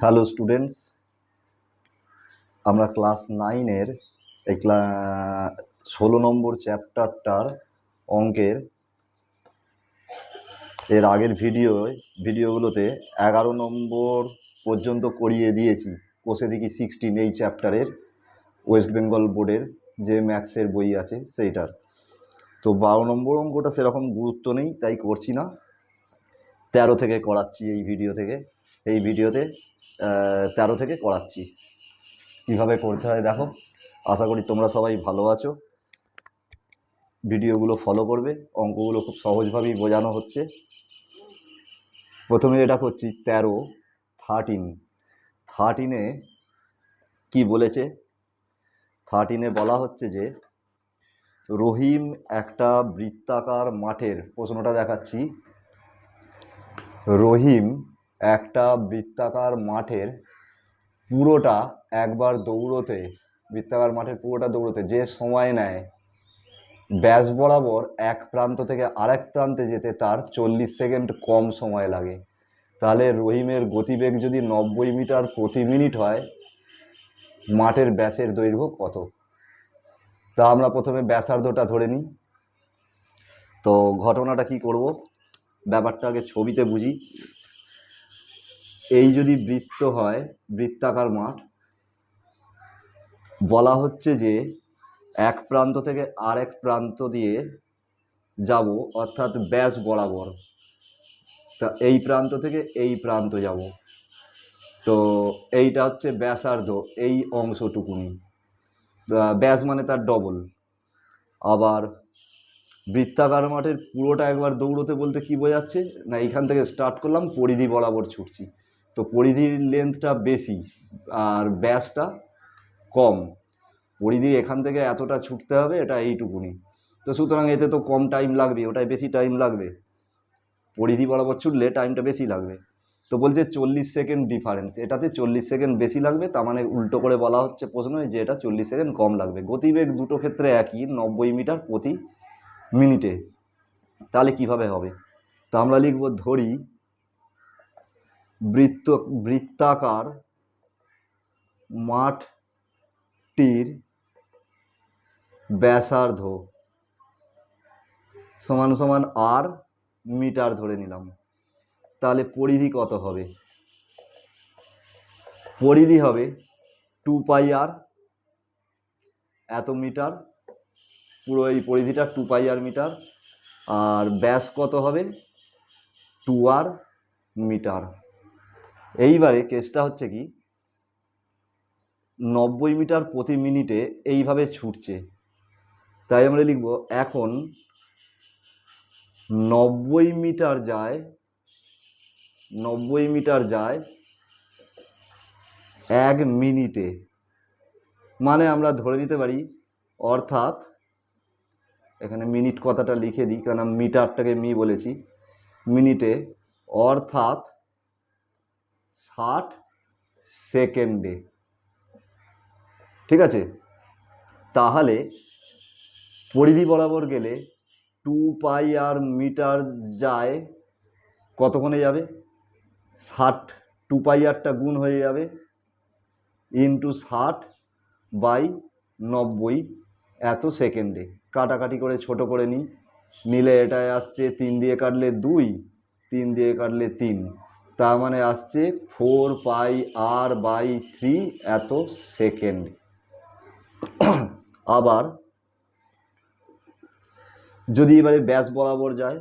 Hello students, আমরা class 9-এর এই 16 নম্বর চ্যাপ্টারটার অঙ্কের এর আগের ভিডিওগুলোতে 11 নম্বর পর্যন্ত করিয়ে দিয়েছি। কোষে দেখি 16 এই চ্যাপ্টারের ওয়েস্ট বেঙ্গল বোর্ডের যে ম্যাথসের বই আছে সেইটার। তো 12 নম্বর অঙ্কটা সেরকম গুরুত্ব নেই, তাই করছি না। 13 থেকে করাচ্ছি এই ভিডিওতে 13 থেকে করাচ্ছি। কীভাবে করতে হয় দেখো। আশা করি তোমরা সবাই ভালো আছো, ভিডিওগুলো ফলো করবে। অঙ্কগুলো খুব সহজভাবেই বোঝানো হচ্ছে। প্রথমে এটা করছি 13 কি বলেছে। 13-এ বলা হচ্ছে যে রহিম একটা বৃত্তাকার মাঠের, প্রশ্নটা দেখাচ্ছি, রহিম একটা বৃত্তাকার মাঠের পুরোটা একবার দৌড়তে, বৃত্তাকার মাঠের পুরোটা দৌড়তে যে সময় নেয়, ব্যাস বরাবর এক প্রান্ত থেকে আরেক প্রান্তে যেতে তার 40 সেকেন্ড কম সময় লাগে। তাহলে রহিমের গতিবেগ যদি 90 মিটার প্রতি মিনিট হয়, মাঠের ব্যাসের দৈর্ঘ্য কত? তা আমরা প্রথমে ব্যাসার্ধটা ধরে নিই। তো ঘটনাটা কি করব, ব্যাপারটা আগে ছবিতে বুঝি। এই যদি বৃত্ত হয়, বৃত্তাকার মাঠ, বলা হচ্ছে যে এক প্রান্ত থেকে আরেক প্রান্ত দিয়ে যাব, অর্থাৎ ব্যাস বরাবর। তা এই প্রান্ত থেকে এই প্রান্ত যাব, তো এইটা হচ্ছে ব্যাসার্ধ, এই অংশটুকুনি। ব্যাস মানে তার ডবল। আবার বৃত্তাকার মাঠের পুরোটা একবার দৌড়তে বলতে কি বোঝাচ্ছে না, এইখান থেকে স্টার্ট করলাম, পরিধি বরাবর ছুটছি, তো পরিধির লেন্থটা বেশি আর ব্যাসটা কম। পরিধির এখান থেকে এতটা ছুটতে হবে, এটা এইটুকুনি, তো সুতরাং এতে তো কম টাইম লাগবে, ওটাই বেশি টাইম লাগবে। পরিধি বরাবর ছুটলে টাইমটা বেশি লাগবে। তো বলছে 40 সেকেন্ড ডিফারেন্স, এটাতে 40 সেকেন্ড বেশি লাগবে। তার মানে উল্টো করে বলা হচ্ছে প্রশ্নে যে এটা 40 সেকেন্ড কম লাগবে। গতিবেগ দুটো ক্ষেত্রে একই, 90 মিটার প্রতি মিনিটে। তাহলে কিভাবে হবে? তা আমরা লিখব, ধরি বৃত্তাকার মাঠটির ব্যাসার্ধ সমান সমান আর মিটার ধরে নিলাম। তাহলে পরিধি কত হবে? পরিধি হবে 2πr, এত মিটার, পুরো এই পরিধিটা 2πr মিটার। আর ব্যাস কত হবে? 2r metre. এইবারে কেসটা হচ্ছে কি, 90 মিটার প্রতি মিনিটে এইভাবে ছুটছে, তাই আমরা লিখব এখন 90 মিটার যায় 1 মিনিটে। মানে আমরা ধরে নিতে পারি, অর্থাৎ এখানে মিনিট কথাটা লিখে দিই, কারণ মিটারটাকে মি বলেছি, মিনিটে, অর্থাৎ 60 সেকেন্ডে। ঠিক আছে? তাহলে পরিধি বরাবর গেলে 2πr মিটার যায় কতক্ষণে যাবে? 60, 2πrটা গুণ হয়ে যাবে ইন্টু 60/90 এত সেকেন্ডে। কাটাকাটি করে ছোট করে নিলে এটায় আসছে 3 দিয়ে কাটলে 2, 3 দিয়ে কাটলে 3, তার মানে আসছে 4πr/3 এত সেকেন্ড। আবার যদি এবারে ব্যাস বরাবর যায়,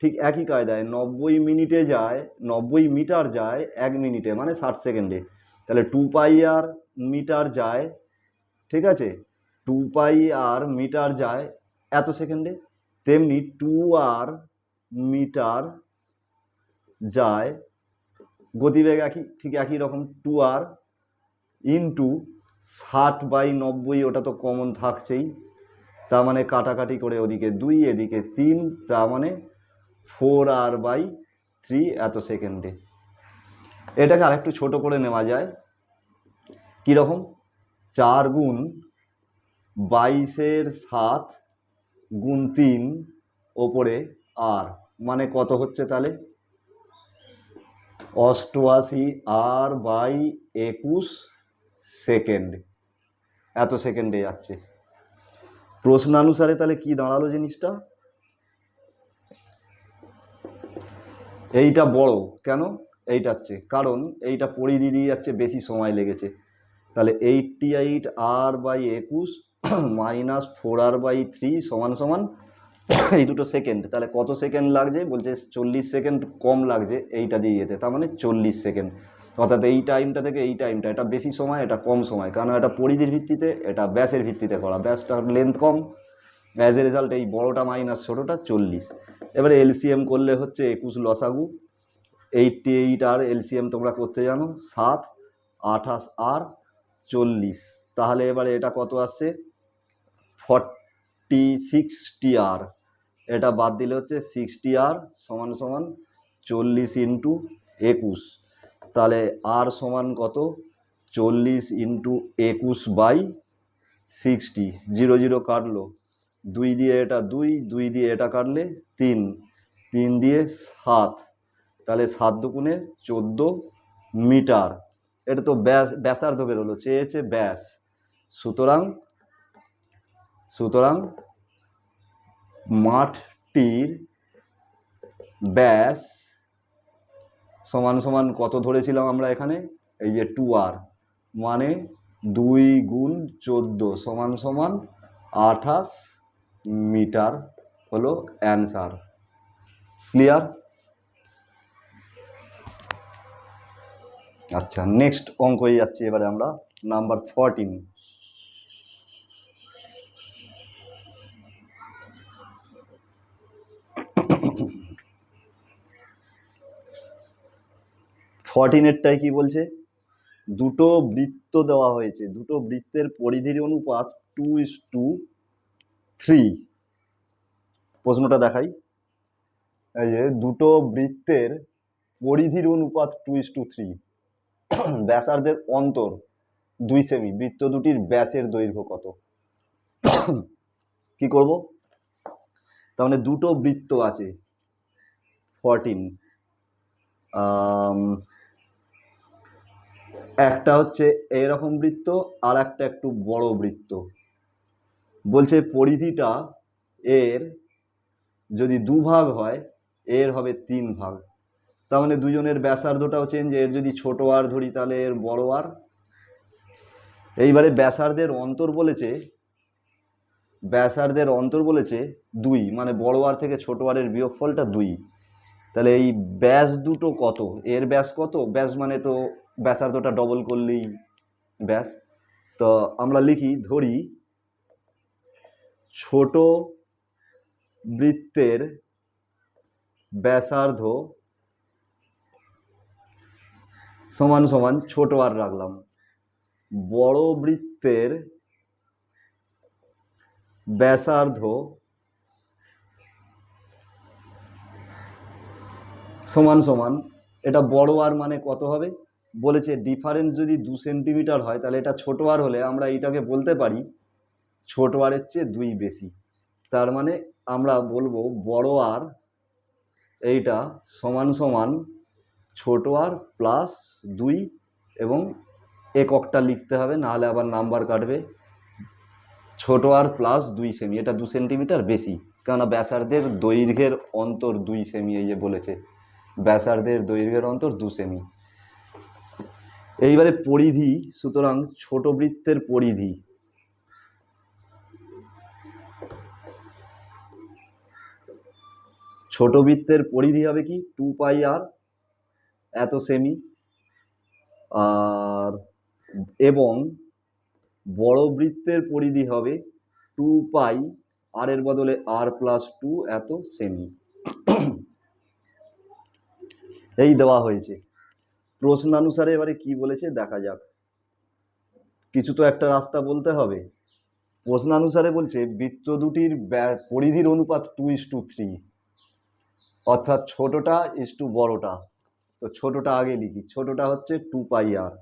ঠিক একই কায়দায় 90 মিটার যায় 1 মিনিটে, মানে 60 সেকেন্ডে। তাহলে 2πr মিটার যায়, ঠিক আছে, 2πr মিটার যায় এত সেকেন্ডে। তেমনি 2r মিটার যায়, গতিবেগ ঠিক একই রকম, 2r ইন্টু 60/90, ওটা তো কমন থাকছেই, তার মানে কাটাকাটি করে ওদিকে 2 এদিকে 3, তার মানে 4r/3 এত সেকেন্ডে। এটাকে আরেকটু ছোট করে নেওয়া যায়, কীরকম? 4 গুণ 22/7 গুণ 3 ওপরে আর, মানে কত হচ্ছে তাহলে? 88 আর বাই 21 সেকেন্ড, এত সেকেন্ডে যাচ্ছে। প্রশ্নানুসারে তাহলে কি দাঁড়ালো জিনিসটা? এইটা বড় কেন? এইটা হচ্ছে কারণ এইটা পরিধি দিয়ে যাচ্ছে, বেশি সময় লেগেছে। তাহলে 88 আর বাই 21 মাইনাস 4 আর বাই 3 সমান সমান এই দুটো সেকেন্ড। তাহলে কত সেকেন্ড লাগছে? বলছে 40 সেকেন্ড কম লাগছে এইটা দিয়ে যেতে, তার মানে 40 সেকেন্ড। অর্থাৎ এই টাইমটা থেকে এই টাইমটা, এটা বেশি সময়, এটা কম সময়, কারণ এটা পরিধির ভিত্তিতে, এটা ব্যাসের ভিত্তিতে করা, ব্যাসটার লেন্থ কম। অ্যাজ এ রেজাল্ট এই বড়টা মাইনাস ছোটোটা 40। এবারে এলসিএম করলে হচ্ছে 21 লসাগু, 88 আর এলসিএম তোমরা করতে জানো, 7, 28 আর 40। তাহলে এবারে এটা কত আসছে? 60 আর, এটা বাদ দিলে হচ্ছে 60 আর সমান সমান 40 ইন্টু 21। তাহলে আর সমান কত? 40 ইন্টু 21 বাই 60। 0 0 কাটলো, 2 দিয়ে এটা 2, 2 দিয়ে এটা কাটলে 3, 3 দিয়ে 7, তাহলে 7 দুগুণে 14 মিটার। এটা তো ব্যাসার্ধ বেরোলো, চেয়েছে ব্যাস। সুতরাং মাঠটির ব্যাস সমান সমান কত ধরেছিলাম আমরা এখানে? এই যে 2r, মানে 2 গুণ 14 সমান সমান 28 মিটার হলো অ্যান্সার। ক্লিয়ার? আচ্ছা, নেক্সট অঙ্কে যাচ্ছি এবারে আমরা, নাম্বার 14। 14-এরটাই কি বলছে? দুটো বৃত্ত দেওয়া হয়েছে, দুটো বৃত্তের পরিধির অনুপাত 2:3। প্রশ্নটা দেখাই, এই যে দুটো বৃত্তের পরিধির অনুপাত 2:3, ব্যাসার্ধের অন্তর 2 সেমি, বৃত্ত দুটির ব্যাসের দৈর্ঘ্য কত? কি করব? তাহলে দুটো বৃত্ত আছে 14, একটা হচ্ছে এরকম বৃত্ত আর একটা একটু বড় বৃত্ত। বলছে পরিধিটা এর যদি 2 ভাগ হয়, এর হবে 3 ভাগ। তার মানে দুজনের ব্যাসার্ধটাও চেঞ্জ। এর যদি ছোট আর ধরি তাহলে এর বড় আর। এইবারে ব্যাসার্ধের অন্তর বলেছে 2, মানে বড় আর থেকে ছোট আরের বিয়োগফলটা 2। তাহলে এই ব্যাস দুটো কত? এর ব্যাস কত? ব্যাস মানে তো ব্যাসার্ধটা ডবল করলেই ব্যাস। তো আমরা ধরি ছোট বৃত্তের ব্যাসার্ধ সমান সমান ছোট আর রাখলাম, বড় বৃত্তের ব্যাসার্ধ সমান সমান, এটা বড় আর মানে কত হবে? বলেছে ডিফারেন্স যদি 2 সেন্টিমিটার হয়, তাহলে এটা ছোট আর হলে আমরা এইটাকে বলতে পারি ছোট আরের চেয়ে 2 বেশি। তার মানে আমরা বলবো বড় আর এইটা সমান সমান ছোট আর প্লাস 2, এবং এককটা লিখতে হবে, নাহলে আবার নাম্বার কাটবে। ছোট আর প্লাস 2 সেমি, এটা 2 সেন্টিমিটার বেশি, কেননা ব্যাসার্ধের দৈর্ঘ্যের অন্তর 2 সেমি, এই যে বলেছে ব্যাসার্ধের দৈর্ঘ্যের অন্তর 2 সেমি। এইবারে পরিধি, সুতরাং ছোট বৃত্তের পরিধি হবে কি? 2 পাই আর, এত সেমি। আর এবং বড় বৃত্তের পরিধি হবে 2 পাই আর এর বদলে আর প্লাস 2 এত সেমি। এই দেওয়া হয়েছে। প্রশ্নানুসারে এবারে কি বলেছে দেখা যাক। কিছু তো একটা রাস্তা বলতে হবে। প্রশ্নানুসারে বলছে বৃত্ত দুটির পরিধির অনুপাত 2:3, অর্থাৎ ছোটটা ইস টু বড়টা। তো ছোটটা আগে লিখি, ছোটটা হচ্ছে 2 পাই আর,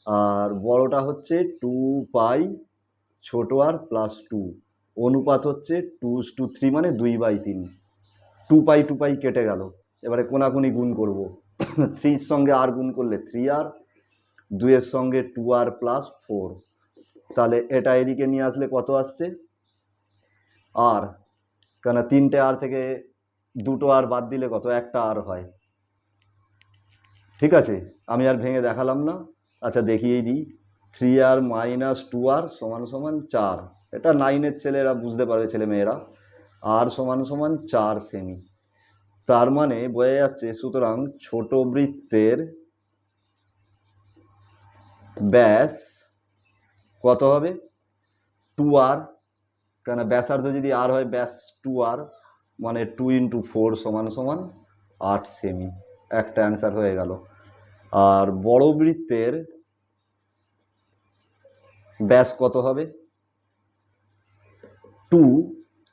আর বড়টা হচ্ছে 2 পাই ছোট আর প্লাস 2, অনুপাত হচ্ছে 2:3, মানে 2/3। 2 পাই কেটে গেল, এবারে কোনাকুনি গুণ করব। 3 সঙ্গে আর গুণ করলে 3r, 2 সঙ্গে 2r প্লাস 4, তাহলে এটা এদিকে নিয়ে আসলে কত আসছে আর, কেন 3টে আর থেকে 2টো আর বাদ দিলে কত, একটা আর হয়। ঠিক আছে, আমি আর ভেঙে দেখালাম না। আচ্ছা দেখিয়েই দিই, 3r মাইনাস 2r সমান সমান 4, এটা 9-এর ছেলেরা বুঝতে পারবে, ছেলে মেয়েরা। আর সমান সমান 4 সেমি। তার মানে বোঝা যাচ্ছে, সুতরাং ছোট বৃত্তের ব্যাস কত হবে 2r, কেন ব্যাসার্ধ যদি আর হয় ব্যাস 2r, মানে 2 × 4 সমান সমান 8 সেমি। একটা অ্যান্সার হয়ে গেল। আর বড় বৃত্তের ব্যাস কত হবে 2,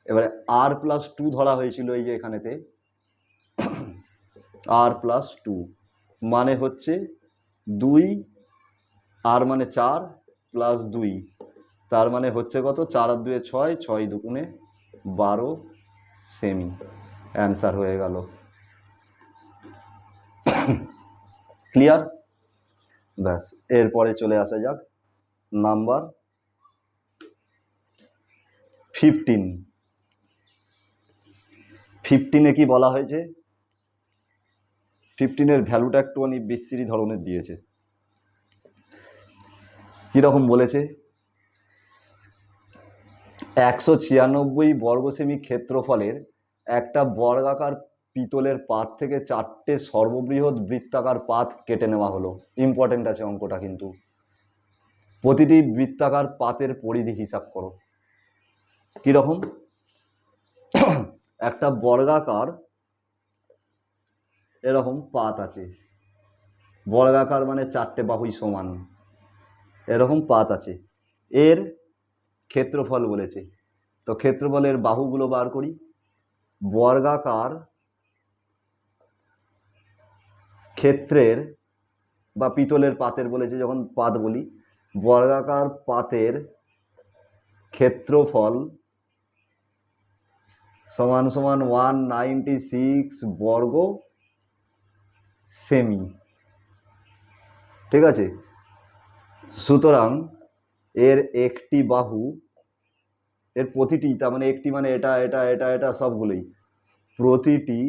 এবারে r প্লাস 2 ধরা হয়েছিল এই যে এখানেতে, r প্লাস 2 মানে হচ্ছে 2, r মানে 4 প্লাস 2, তার মানে হচ্ছে কত, 4 আর 2 6, 6 দুগুণে 12 সেমি। অ্যান্সার হয়ে গেল। ক্লিয়ার? ব্যাস, এরপরে চলে আসা যাক নাম্বার 15। 15-এ কি বলা হয়েছে, 15-এর ভ্যালুটা একটুখানি বিশ্রী ধরনের দিয়েছে। কীরকম বলেছে, 196 বর্গ সেমি ক্ষেত্রফলের একটা বর্গাকার পিতলের পাত থেকে 4টে সর্ববৃহৎ বৃত্তাকার পাত কেটে নেওয়া হলো। ইম্পর্টেন্ট আছে অঙ্কটা কিন্তু। প্রতিটি বৃত্তাকার পাতের পরিধি হিসাব করো। কীরকম, একটা বর্গাকার এরকম পাত আছে, বর্গাকার মানে 4টে বাহুই সমান, এরকম পাত আছে, এর ক্ষেত্রফল বলেছে। তো ক্ষেত্রফলের বাহুগুলো বার করি। বর্গাকার ক্ষেত্রের বা পিতলের পাতের বলেছে, যখন পাত বলি, বর্গাকার পাতের ক্ষেত্রফল সমান সমান 196 বর্গ সেমি। ঠিক আছে, সুতরাং এর একটি বাহু, এর প্রতিটি, তার মানে একটি মানে এটা এটা এটা এটা সবগুলোই, প্রতিটি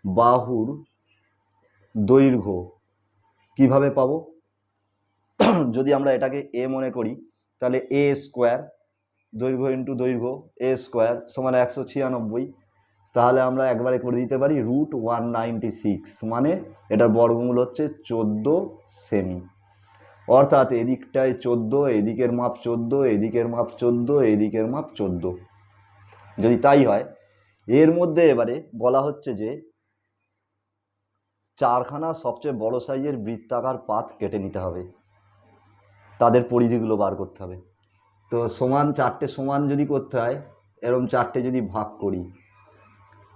বাহুর দৈর্ঘ্য কিভাবে পাবো, যদি আমরা এটাকে এ মনে করি, তাহলে এ স্কোয়ার, দৈর্ঘ্য ইন্টু দৈর্ঘ্য, এ স্কোয়ার সমান 196, তাহলে আমরা একবারে করে দিতে পারি √196, মানে এটার বর্গমূল হচ্ছে 14 সেমি। অর্থাৎ এদিকটায় 14, এদিকের মাপ 14, এদিকের মাপ 14, এদিকের মাপ 14। যদি তাই হয়, এর মধ্যে এবারে বলা হচ্ছে যে 4খানা সবচেয়ে বড় সাইজের বৃত্তাকার পাত কেটে নিতে হবে, তাদের পরিধিগুলো বার করতে হবে। তো সমান 4টে সমান যদি করতে হয়, এরকম 4টে যদি ভাগ করি,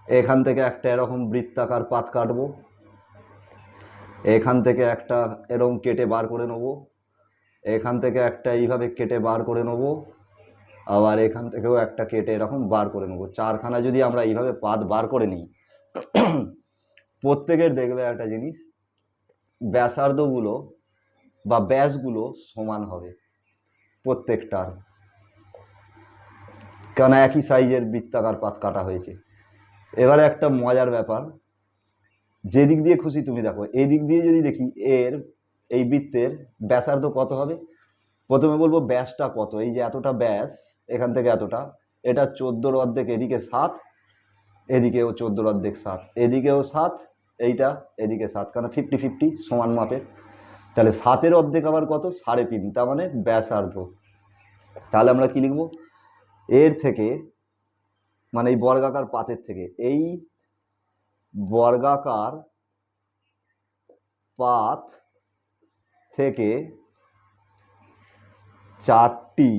এখান থেকে একটা এরকম বৃত্তাকার পাত কাটবো, এখান থেকে একটা এরকম কেটে বার করে নেবো, এখান থেকে একটা এইভাবে কেটে বার করে নেবো, আবার এখান থেকেও একটা কেটে এরকম বার করে নেবো। 4খানা যদি আমরা এইভাবে পাত বার করে নিই, প্রত্যেকের দেখবে একটা জিনিস, ব্যাসার্ধগুলো বা ব্যাসগুলো সমান হবে প্রত্যেকটার, কেন একই সাইজের বৃত্তাকার পাত কাটা হয়েছে। এবারে একটা মজার ব্যাপার, যেদিক দিয়ে খুশি তুমি দেখো, এই দিক দিয়ে যদি দেখি এর এই বৃত্তের ব্যাসার্ধ কত হবে, প্রথমে বলবো ব্যাসটা কত, এই যে এতটা ব্যাস, এখান থেকে এতটা, এটা 14-র অর্ধেক, এদিকে 7, এদিকেও 14-র অর্ধেক 7, এদিকেও 7, এইটা এদিকে 7, কারণ 50-50 সমান মাপের। তাহলে 7-এর অর্ধেক আবার কত, 3.5, তার মানে ব্যাসার্ধ। তাহলে আমরা কি লিখব, এর থেকে, মানে এই বর্গাকার পাতের থেকে, এই বর্গাকার পাত থেকে 4টি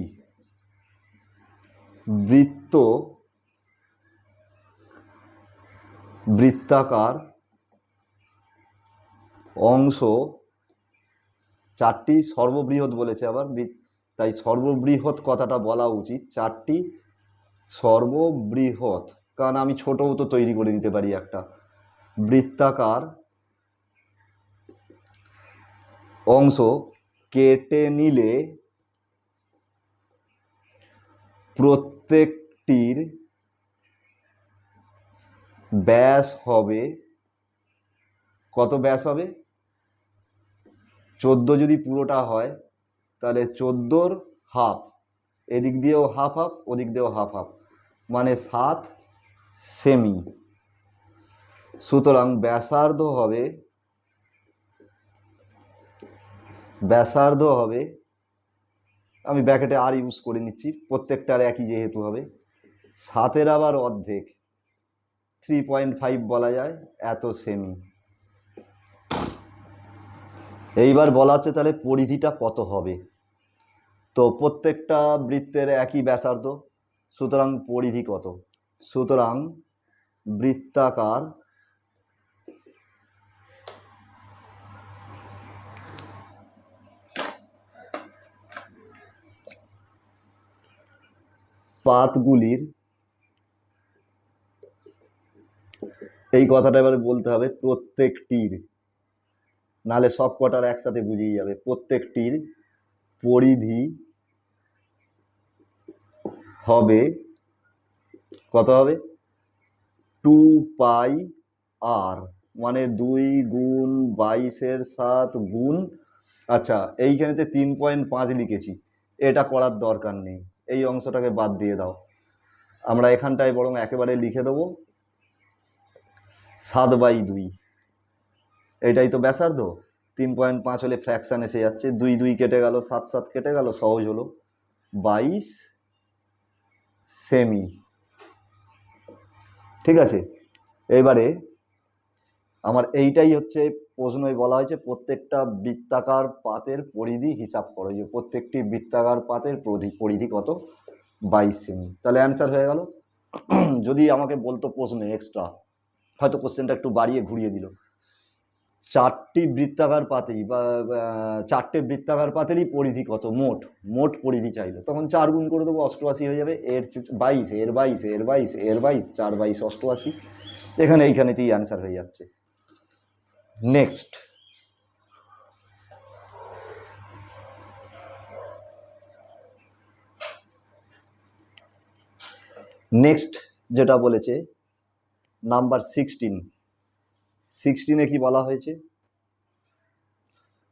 বৃত্তাকার অংশ, 4টি সর্ববৃহৎ বলেছে আবার, তাই সর্ববৃহৎ কথাটা বলা উচিত, 4টি সর্ববৃহৎ, কারণ আমি ছোটও তো তৈরি করে দিতে পারি একটা, বৃত্তাকার অংশ কেটে নিলে প্রত্যেকটির ব্যাস হবে কত? ব্যাস হবে 14 যদি পুরোটা হয় তাহলে 14-র হাফ, এদিক দিয়েও হাফ হাফ, ওদিক দিয়েও হাফ হাফ, মানে 7 সেমি। সুতরাং ব্যাসার্ধ হবে, আমি ব্র্যাকেটে আর ইউজ করে নিচ্ছি, প্রত্যেকটার একই যেহেতু হবে, 7-এর আবার অর্ধেক 3.5 বলা যায়, এত সেমি। এইবার বলা হচ্ছে তাহলে পরিধিটা কত হবে। তো প্রত্যেকটা বৃত্তের একই ব্যাসার্ধ, সুতরাং পরিধি কত? সুতরাং বৃত্তাকার পাতগুলির, এই কথাটা এবারে বলতে হবে প্রত্যেকটির, নাহলে সব কটার একসাথে বুঝিয়ে যাবে। প্রত্যেকটির পরিধি হবে কত? হবে 2πr, মানে 2 গুণ 22-এর 7 গুণ, আচ্ছা এইখানেতে 3.5 লিখেছি, এটা করার দরকার নেই, এই অংশটাকে বাদ দিয়ে দাও। আমরা এখানটায় বরং একেবারে লিখে দেবো 7/2, এটাই তো ব্যাসার্ধ। 3.5 হলে ফ্র্যাকশন এসে যাচ্ছে, 2 2 কেটে গেল, 7 7 কেটে গেল, সহজ হলো, 22 সেমি। ঠিক আছে, এবারে আমার এইটাই হচ্ছে প্রশ্নই বলা হয়েছে প্রত্যেকটা বৃত্তাকার পাতের পরিধি হিসাব করো, যে প্রত্যেকটি বৃত্তাকার পাতের পরিধি কত? 22 সেমি। তাহলে অ্যান্সার হয়ে গেল। যদি আমাকে বলতো প্রশ্নে এক্সট্রা, হয়তো কোশ্চেনটা একটু বাড়িয়ে ঘুরিয়ে দিল, 4টি বৃত্তাকার পাতেরই বা 4টে বৃত্তাকার পাতেরই পরিধি কত, মোট পরিধি চাইলো, তখন 4 গুণ করে দেবো, 88 হয়ে যাবে। এর 22, এর 22, এর 22, এর 22, 4 22 88, এইখানেতেই অ্যান্সার হয়ে যাচ্ছে। নেক্সট যেটা বলেছে নাম্বার 16 কি বলা হয়েছে?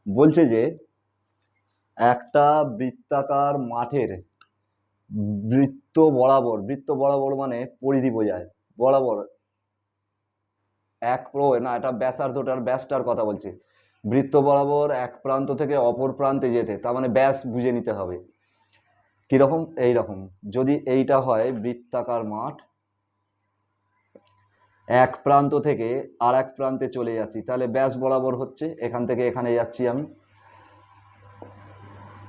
বলছে যে একটা বৃত্তাকার মাঠের বৃত্ত বরাবর মানে পরিধি বোঝায়, বরাবর না, এটা ব্যাসার্ধটার ব্যাসটার কথা বলছে। বৃত্ত বরাবর এক প্রান্ত থেকে অপর প্রান্তে যেতে, তার মানে ব্যাস বুঝে নিতে হবে কিরকম। এইরকম যদি এইটা হয় বৃত্তাকার মাঠ, এক প্রান্ত থেকে আর এক প্রান্তে চলে যাচ্ছি, তাহলে ব্যাস বরাবর হচ্ছে, এখান থেকে এখানে যাচ্ছি আমি,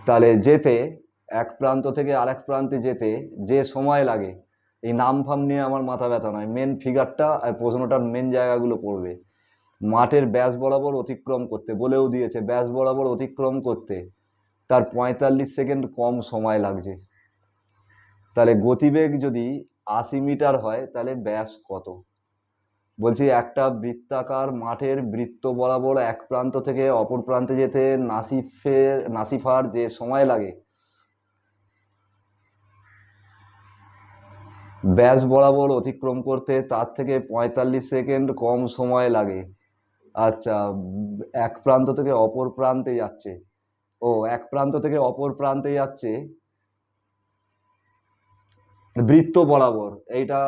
তাহলে যেতে এক প্রান্ত থেকে আরেক প্রান্তে যেতে যে সময় লাগে, এই নাম ফাম নিয়ে আমার মাথা ব্যথা নয়, মেন ফিগারটা আর প্রশ্নটার মেন জায়গাগুলো পড়বে। মাঠের ব্যাস বরাবর অতিক্রম করতে বলেও দিয়েছে, ব্যাস বরাবর অতিক্রম করতে তার 45 সেকেন্ড কম সময় লাগছে। তাহলে গতিবেগ যদি 80 মিটার হয় তাহলে ব্যাস কত? বলছি একটা বৃত্তাকার মাঠের বৃত্ত বরাবর এক প্রান্ত থেকে অপর প্রান্তে যেতে নাসিফার যে সময় লাগে, ব্যাস বরাবর অতিক্রম করতে তার থেকে 45 সেকেন্ড কম সময় লাগে। আচ্ছা, এক প্রান্ত থেকে অপর প্রান্তে যাচ্ছে, এক প্রান্ত থেকে অপর প্রান্তে যাচ্ছে বৃত্ত বরাবর, এইটা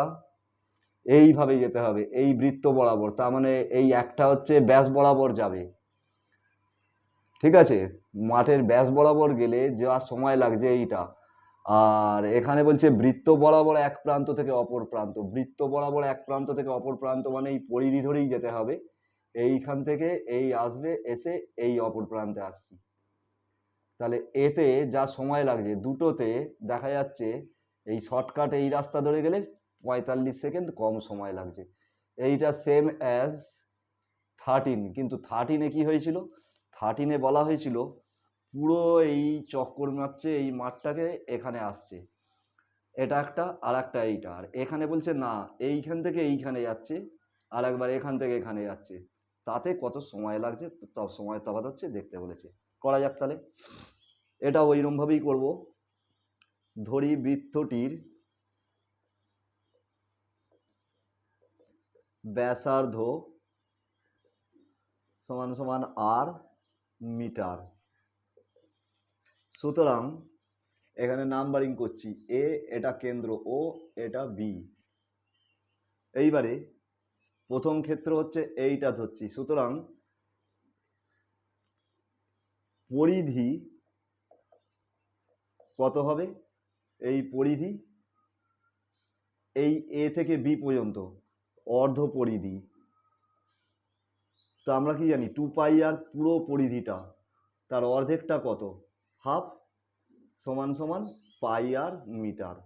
এইভাবে যেতে হবে, এই বৃত্ত বরাবর, তার মানে এই একটা হচ্ছে ব্যাস বরাবর যাবে। ঠিক আছে, মাঠের ব্যাস বরাবর গেলে যা সময় লাগছে এইটা, আর এখানে বলছে বৃত্ত বরাবর এক প্রান্ত থেকে অপর প্রান্ত, বৃত্ত বরাবর এক প্রান্ত থেকে অপর প্রান্ত মানে এই পরিধি ধরেই যেতে হবে, এইখান থেকে এই আসবে, এসে এই অপর প্রান্তে আসছি। তাহলে এতে যা সময় লাগছে, দুটোতে দেখা যাচ্ছে এই শর্টকাট এই রাস্তা ধরে গেলে 45 সেকেন্ড কম সময় লাগছে। এইটা সেম অ্যাজ 13, কিন্তু 13-এ কি হয়েছিল? 13-এ বলা হয়েছিল পুরো এই চক্কর মারছে এই মাঠটাকে এখানে আসছে, এটা একটা, আর একটা এইটা, আর এখানে বলছে না এইখান থেকে এইখানে যাচ্ছে, আর একবার এখান থেকে এখানে যাচ্ছে, তাতে কত সময় লাগছে, সব সময় তফাৎ হচ্ছে দেখতে বলেছে। করা যাক তাহলে। এটা ওইরকমভাবেই করব। ধরি বৃত্তটির ব্যাসার্ধ সমান সমান আর মিটার। সুতরাং এখানে নাম্বারিং করছি, এ এটা কেন্দ্র, ও এটা বি। এইবারে প্রথম ক্ষেত্র হচ্ছে এইটা ধরছি, সুতরাং পরিধি কত হবে, এই পরিধি এই এ থেকে বি পর্যন্ত অর্ধ পরিধি। তো আমরা কি জানি 2 পাই আর পুরো পরিধিটা, তার অর্ধেকটা কত, হাফ, সমান সমান পাই আর মিটার।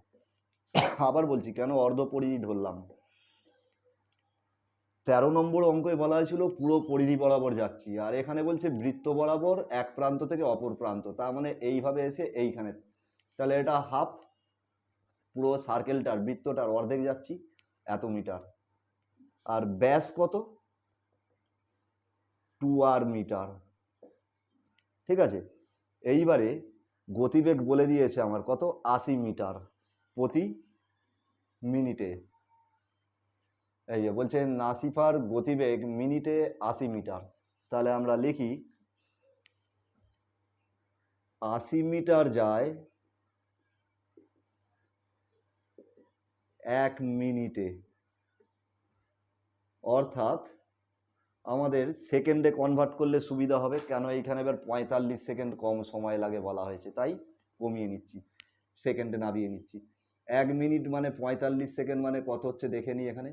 আবার বলছি কেন অর্ধ পরিধি ধরলাম, 13 নম্বর অঙ্কে বলা হয়েছিল পুরো পরিধি বরাবর যাচ্ছি, আর এখানে বলছে বৃত্ত বরাবর এক প্রান্ত থেকে অপর প্রান্ত, তার মানে এইভাবে এসে এইখানে, তাহলে এটা হাফ, পুরো সার্কেলটার বৃত্তটার অর্ধেক যাচ্ছি, এত মিটার। আর ব্যাস কত, 2 মিটার। ঠিক আছে, এইবারে গতিবেগ বলে দিয়েছে আমার কত, 80 মিটার প্রতি মিনিটে। এই যে বলছে নাসিফার গতিবেগ মিনিটে 80 মিটার। তাহলে আমরা লিখি 80 মিটার যায় 1 মিনিটে, অর্থাৎ আমাদের সেকেন্ডে কনভার্ট করলে সুবিধা হবে, কেন এইখানে এবার 45 সেকেন্ড কম সময় লাগে বলা হয়েছে, তাই কমিয়ে নিচ্ছি, সেকেন্ডে নামিয়ে নিচ্ছি। 1 মিনিট মানে 45 সেকেন্ড মানে কত হচ্ছে দেখে নিই এখানে।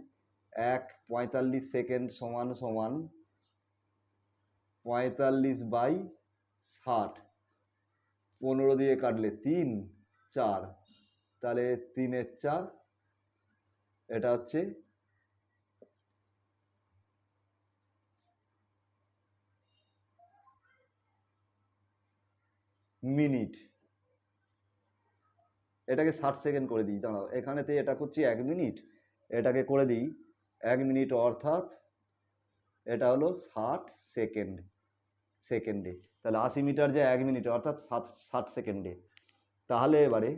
45 সেকেন্ড সমান সমান 45/60, 15 দিয়ে কাটলে 3, 4, তাহলে 3 এর 4, এটা হচ্ছে মিনিট। এটাকে 60 সেকেন্ড করে দিই, দাঁড়াও, এখানেতে এটা করছি 1 মিনিট, এটাকে করে দিই 1 মিনিট, অর্থাৎ এটা হলো 60 সেকেন্ড সেকেন্ডে। তাহলে 80 মিটার যে 1 মিনিট, অর্থাৎ 60 সেকেন্ডে। তাহলে এবারে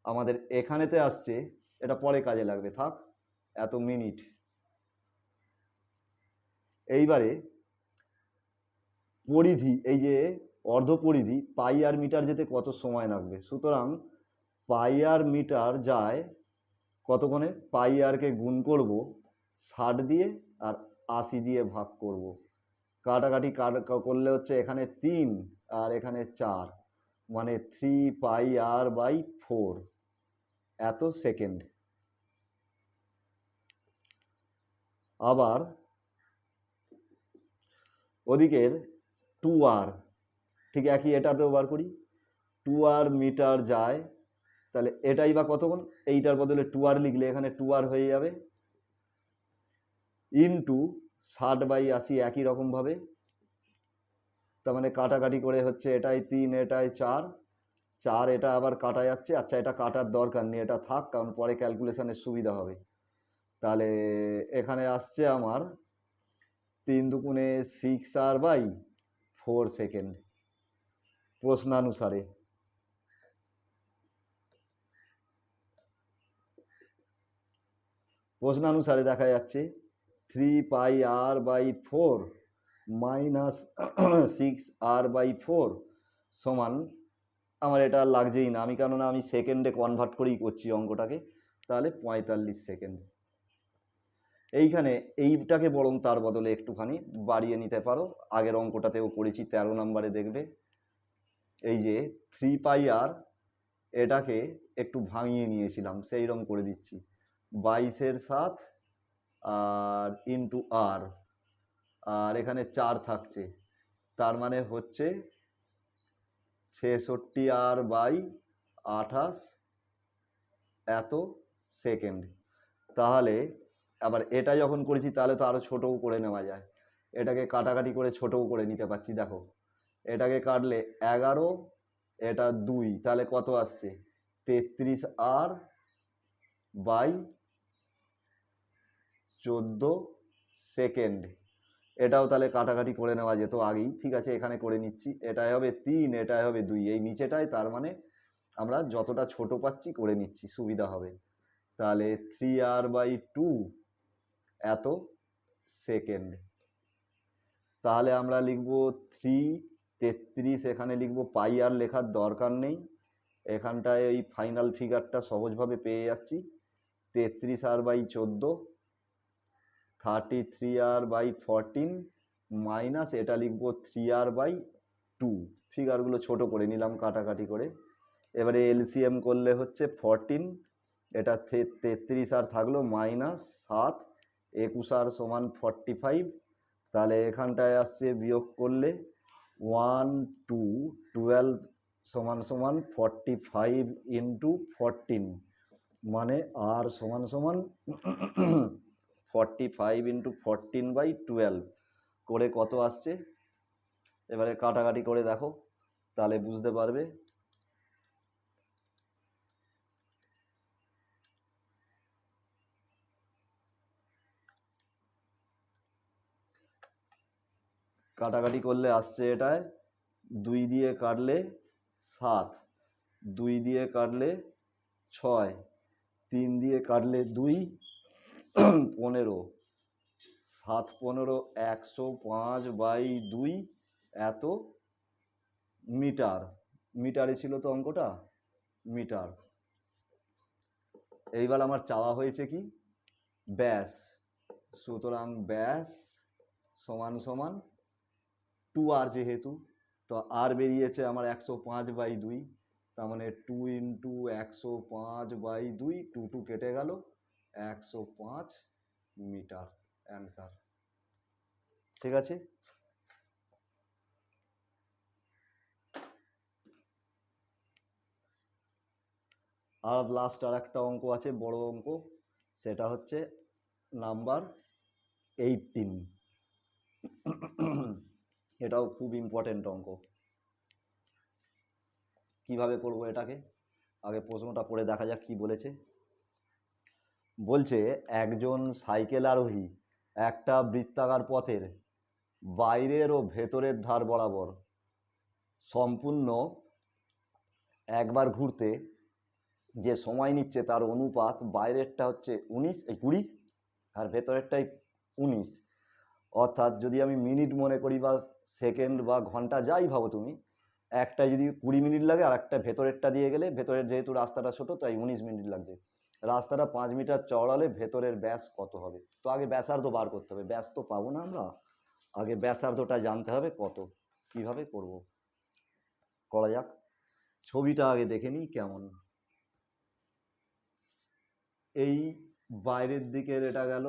আমাদের এখানেতে আসছে, এটা পরে কাজে লাগবে, থাক, এত মিনিট। এইবারে পরিধি, এই যে অর্ধ পরিধি পাই আর মিটার যেতে কত সময় লাগবে, সুতরাং পাই আর মিটার যায় কতক্ষণে, পাই আরকে গুণ করব 60 দিয়ে আর 80 দিয়ে ভাগ করব, কাটাকাটি করলে হচ্ছে এখানে 3 আর এখানে 4, মানে 3 পাই আর/4 এত সেকেন্ড। আবার ওদিকের 2 ঠিক একই এটাতেও বার করি, 2 মিটার যায়, তাহলে এটাই বা কতক্ষণ, এইটার বদলে 2 লিখলে এখানে 2 হয়ে যাবে, ইন্টু 60/80 একই রকমভাবে, তার মানে কাটাকাটি করে হচ্ছে এটাই 3 এটাই 4, 4, এটা আবার কাটা যাচ্ছে, আচ্ছা এটা কাটার দরকার নেই, এটা থাক, কারণ পরে ক্যালকুলেশনের সুবিধা হবে। তাহলে এখানে আসছে আমার 3 দুগুণে 6r/4 সেকেন্ড প্রশ্নানুসারে। প্রশ্নানুসারে দেখা যাচ্ছে 3πr/4 মাইনাস 6r/4 সমান, আমার এটা লাগছেই না, আমি কেননা আমি সেকেন্ডে কনভার্ট করেই করছি অঙ্কটাকে, তাহলে 45 সেকেন্ড। এইখানে এইটাকে বরং তার বদলে একটুখানি বাড়িয়ে নিতে পারো, আগের অঙ্কটাতেও করেছি 13 নম্বরে দেখবে, এই যে 3πr এটাকে একটু ভাঙিয়ে নিয়েছিলাম, সেই রকম করে দিচ্ছি, 22/7 আর ইন্টু আর, আর এখানে 4 থাকছে, তার মানে হচ্ছে 66r/28 এত সেকেন্ড। তাহলে আবার এটা যখন করেছি তাহলে তো আরও ছোটও করে নেওয়া যায়, এটাকে কাটাকাটি করে ছোটও করে নিতে পারছি, দেখো এটাকে কাটলে 11, এটা 2, তাহলে কত আসছে 33r/64, 14 সেকেন্ড। এটাও তাহলে কাটাকাটি করে নেওয়া যেত আগেই, ঠিক আছে এখানে করে নিচ্ছি। এটাই হবে 3, এটাই হবে 2, এই নিচেটায় তার মানে আমরা যতটা ছোট পাচ্ছি করে নিচ্ছি, সুবিধা হবে। তাহলে 3r/2 এত সেকেন্ড। তাহলে আমরা লিখব 333, এখানে লিখব পাই, আর লেখার দরকার নেই, এখানটায় এই ফাইনাল ফিগারটা সহজভাবে পেয়ে যাচ্ছি। 33r/14, 33r/14 মাইনাস এটা লিখব 3r/2। ফিগারগুলো ছোট করে নিলাম কাটাকাটি করে। এবারে এলসিএম করলে হচ্ছে 14, এটা 33 আর থাকলো মাইনাস 7, 21 আর সমান 45। তাহলে এখানটায় আসছে বিয়োগ করলে 1 2 12 সমান সমান 45 ইন্টু 14, মানে আর সমান সমান 45 ইন্টু 14/12 করে কত আসছে। এবারে কাটাকাটি করে দেখো, তাহলে বুঝতে পারবে। কাটাকাটি করলে আসছে এটায় 2 দিয়ে কাটলে 7, 2 দিয়ে কাটলে 6, 3 দিয়ে কাটলে 2, 15, 7 15 105/2 এত মিটার। মিটারে ছিল তো অঙ্কটা, মিটার। এইবার আমার চাওয়া হয়েছে কি ব্যাস, সুতরাং ব্যাস সমান সমান 2r, যেহেতু তো আর বেরিয়েছে আমার 105/2, তার মানে 2 ইন্টু 105/2, 2 কেটে গেল, 105 মিটার অ্যান্সার। ঠিক আছে। আর লাস্ট আর একটা অঙ্ক আছে, বড় অঙ্ক, সেটা হচ্ছে নাম্বার 18। এটাও খুব ইম্পর্টেন্ট অঙ্ক। কিভাবে করব এটাকে, আগে প্রশ্নটা পড়ে দেখা যাক কি বলেছে। বলছে একজন সাইকেল আরোহী একটা বৃত্তাকার পথের বাইরের ও ভেতরের ধার বরাবর সম্পূর্ণ একবার ঘুরতে যে সময় নিচ্ছে তার অনুপাত বাইরেরটা হচ্ছে 20 আর ভেতরেরটাই 19। অর্থাৎ যদি আমি মিনিট মনে করি বা সেকেন্ড বা ঘন্টা যাই ভাবো তুমি, একটা যদি 20 মিনিট লাগে আর একটা ভেতরেরটা দিয়ে গেলে, ভেতরের যেহেতু রাস্তাটা ছোট তাই 19 মিনিট লাগছে। রাস্তাটা 5 মিটার চওড়ালে ভেতরের ব্যাস কত হবে। তো আগে ব্যাসার্ধ বার করতে হবে, ব্যাস তো পাবো না আমরা, আগে ব্যাসার্ধটা জানতে হবে কত। কিভাবে করব, করা যাক। ছবিটা আগে দেখে নিই কেমন। এই বাইরের দিকের এটা গেল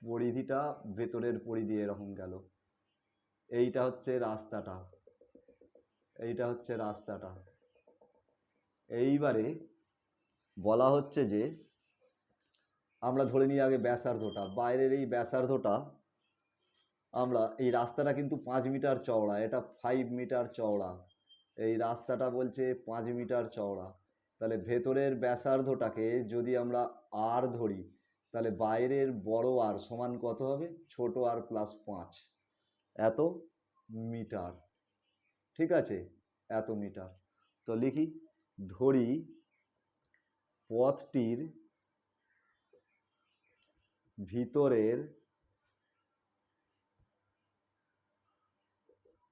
পরিধিটা, ভেতরের পরিধি এরকম গেল। এইটা হচ্ছে রাস্তাটা, এইটা হচ্ছে রাস্তাটা। এইবারে বলা হচ্ছে যে আমরা ধরে নিই আগে ব্যাসার্ধটা, বাইরের এই ব্যাসার্ধটা আমরা, এই রাস্তাটা কিন্তু 5 মিটার চওড়া, এটা 5 মিটার চওড়া, এই রাস্তাটা বলছে 5 মিটার চওড়া। তাহলে ভেতরের ব্যাসার্ধটাকে যদি আমরা আর ধরি, তাহলে বাইরের বড় আর সমান কত হবে, ছোট আর প্লাস 5, এত মিটার। ঠিক আছে, এত মিটার। তো লিখি, ধরি পথটির ভিতরের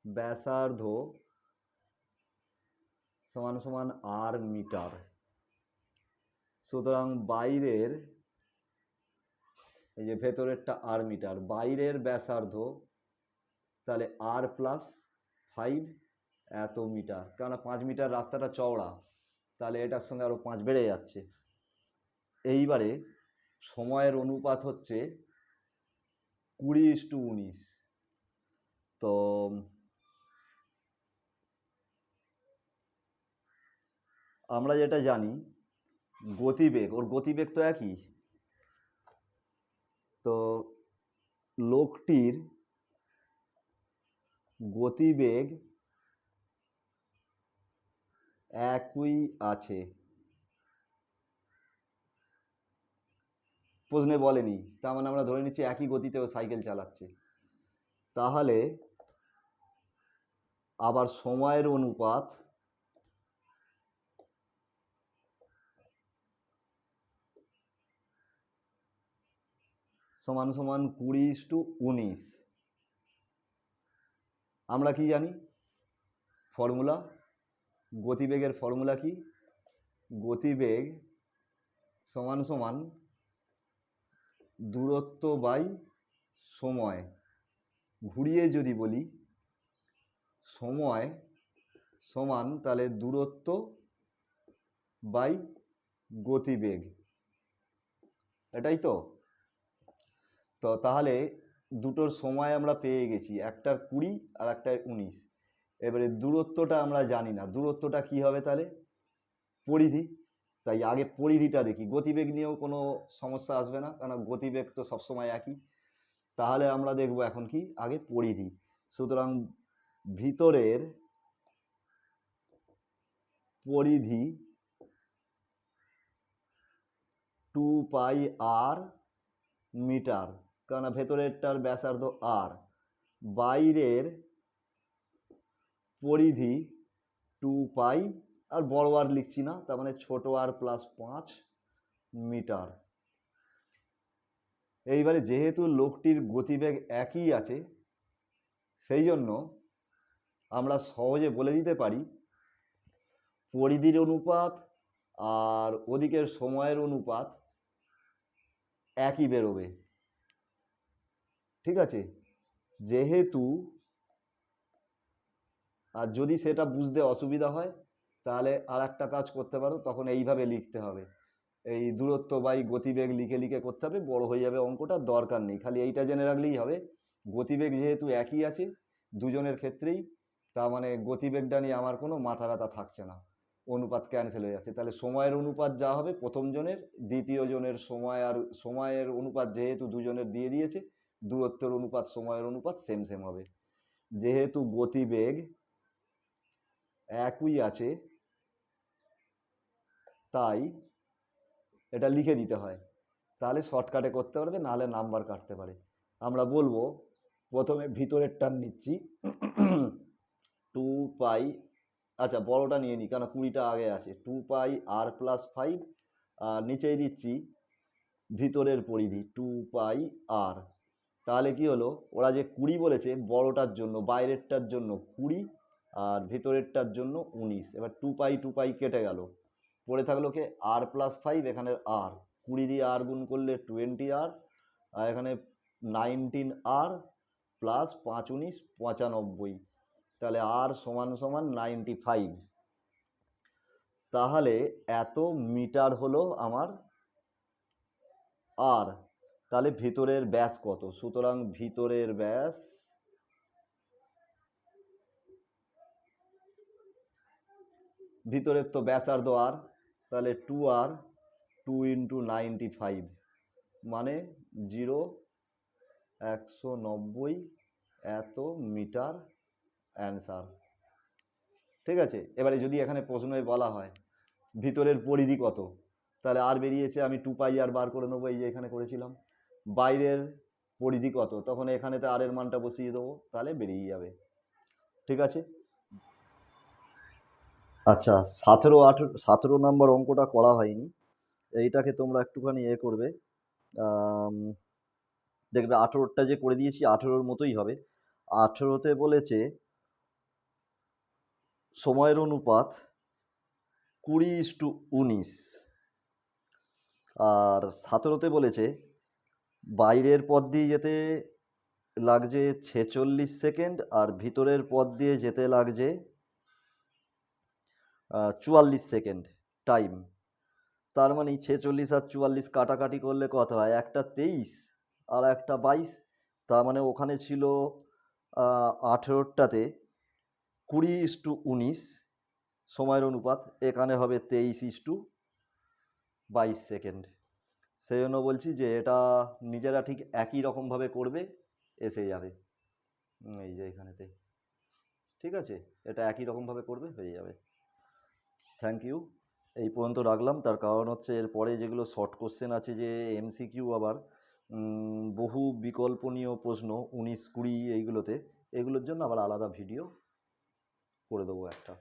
ব্যাসার্ধ সমান সমান আর মিটার। সুতরাং বাইরের, এই যে ভেতরেরটা আর মিটার, বাইরের ব্যাসার্ধ তাহলে আর প্লাস 5 এত মিটার, কেননা 5 মিটার রাস্তাটা চওড়া, তাহলে এটার সঙ্গে আরও 5 বেড়ে যাচ্ছে। এইবারে সময়ের অনুপাত হচ্ছে 20:19। তো আমরা যেটা জানি গতিবেগ, ওর গতিবেগ তো একই, তো লোকটির গতিবেগ একই আছে। প্রশ্নে বলেনি, তার মানে আমরা ধরে নিচ্ছি একই গতিতে ও সাইকেল চালাচ্ছে। তাহলে আবার সময়ের অনুপাত সমান সমান 20:19। আমরা কি জানি ফর্মুলা, গতিবেগের ফর্মুলা কি? গতিবেগ সমান সমান দূরত্ব বাই সময়। ঘুরিয়ে যদি বলি সময় সমান তাহলে দূরত্ব বাই গতিবেগ, এটাই তো। তো তাহলে দুটোর সময় আমরা পেয়ে গেছি, একটার 20 আর একটার 19। এবারে দূরত্বটা আমরা জানি না, দূরত্বটা কি হবে তাহলে? পরিধি। তাই আগে পরিধিটা দেখি, গতিবেগ নিয়েও কোনো সমস্যা আসবে না, কারণ গতিবেগ তো সবসময় একই। তাহলে আমরা দেখব এখন কি, আগে পরিধি। সুতরাং ভিতরের পরিধি 2πr মিটার, কারণ ভেতরেরটার ব্যাসার্ধ আর। বাইরের পরিধি 2π, আর বড় আর লিখছি না, তার মানে ছোট আর প্লাস 5 মিটার। এইবারে যেহেতু লোকটির গতিবেগ একই আছে, সেই জন্য আমরা সহজে বলে দিতে পারি পরিধির অনুপাত আর ওদিকের সময়ের অনুপাত একই বেরোবে। ঠিক আছে, যেহেতু, আর যদি সেটা বুঝতে অসুবিধা হয় তাহলে আর একটা কাজ করতে পারো, তখন এইভাবে লিখতে হবে, এই দূরত্ব বাই গতিবেগ লিখে লিখে করতে হবে, বড় হয়ে যাবে অঙ্কটা, দরকার নেই, খালি এইটা জেনে রাখলেই হবে। গতিবেগ যেহেতু একই আছে দুজনের ক্ষেত্রেই, তার মানে গতিবেগটা নিয়ে আমার কোনো মাথা ব্যথা থাকছে না, অনুপাত ক্যান্সেল হয়ে যাচ্ছে। তাহলে সময়ের অনুপাত যা হবে প্রথম জনের দ্বিতীয় জনের সময়, আর সময়ের অনুপাত যেহেতু দুজনের দিয়ে দিয়েছে, দূরত্বের অনুপাত সময়ের অনুপাত সেম সেম হবে। যেহেতু গতিবেগ একই আছে তাই এটা লিখে দিতে হয়, তাহলে শর্টকাটে করতে পারবে, নাহলে নাম্বার কাটতে পারে। আমরা বলবো প্রথমে ভিতরের টার্ম নিচ্ছি 2π, আচ্ছা বড়টা নিয়ে নিই কেন 20টা আগে আছে, 2πr+5, আর নিচেই দিচ্ছি ভিতরের পরিধি 2πr। তাহলে কি হলো, ওরা যে 20 বলেছে বড়টার জন্য, বাইরেরটার জন্য 20 আর ভিতরেরটার জন্য 19। এবার 2π কেটে গেল, পড়ে থাকলো কে r+5, এখানে আর 20 দিয়ে আর গুণ করলে 20r, আর এখানে 19r প্লাস 5 19 95, তাহলে আর সমান সমান 95। তাহলে এত মিটার হলো আমার আর। তাহলে ভিতরের ব্যাস কত? সুতরাং ভিতরের ব্যাস ভিতরের তো ব্যাসার্ধ আর, তাহলে 2r 2 × 95 মানে 190 এত মিটার অ্যান্সার। ঠিক আছে, এবারে যদি এখানে প্রশ্নে বলা হয় ভিতরের পরিধি কত, তাহলে আর বেরিয়েছে, আমি 2πr বার করে নেবো, এই যে এখানে করেছিলাম। বাইরের পরিধি কত, তখন এখানেতে আর এর মানটা বসিয়ে দেবো, তাহলে বেরিয়ে যাবে। ঠিক আছে, আচ্ছা 17 নম্বর অঙ্কটা করা হয়নি, এইটাকে তোমরা একটুখানি করবে, দেখবে 18টা যে করে দিয়েছি 18-র মতোই হবে। 18তে বলেছে সময়ের অনুপাত 20:19, আর 17তে বলেছে বাইরের পথ দিয়ে যেতে লাগছে 46 সেকেন্ড, আর ভিতরের পথ দিয়ে যেতে লাগছে 44 সেকেন্ড টাইম। তার মানে 46 আর 44 কাটাকাটি করলে কত হয়, একটা 23 আর একটা 22। তার মানে ওখানে ছিল 18টাতে 20:19 সময়ের অনুপাত, এখানে হবে 23:22 সেকেন্ড। সেই জন্য বলছি যে এটা নিজেরা ঠিক একই রকমভাবে করবে, এসে যাবে এই যে এখানেতে। ঠিক আছে, এটা একই রকমভাবে করবে, হয়ে যাবে। Thank you. এই পর্যন্ত রাখলাম, তার কারণ হচ্ছে এরপরে যেগুলো শর্ট কোশ্চেন আছে, যে এমসিকিউ আবার বহু বিকল্পনীয় প্রশ্ন 19-20 এইগুলোতে, এগুলোর জন্য আবার আলাদা ভিডিও করে দেবো একটা।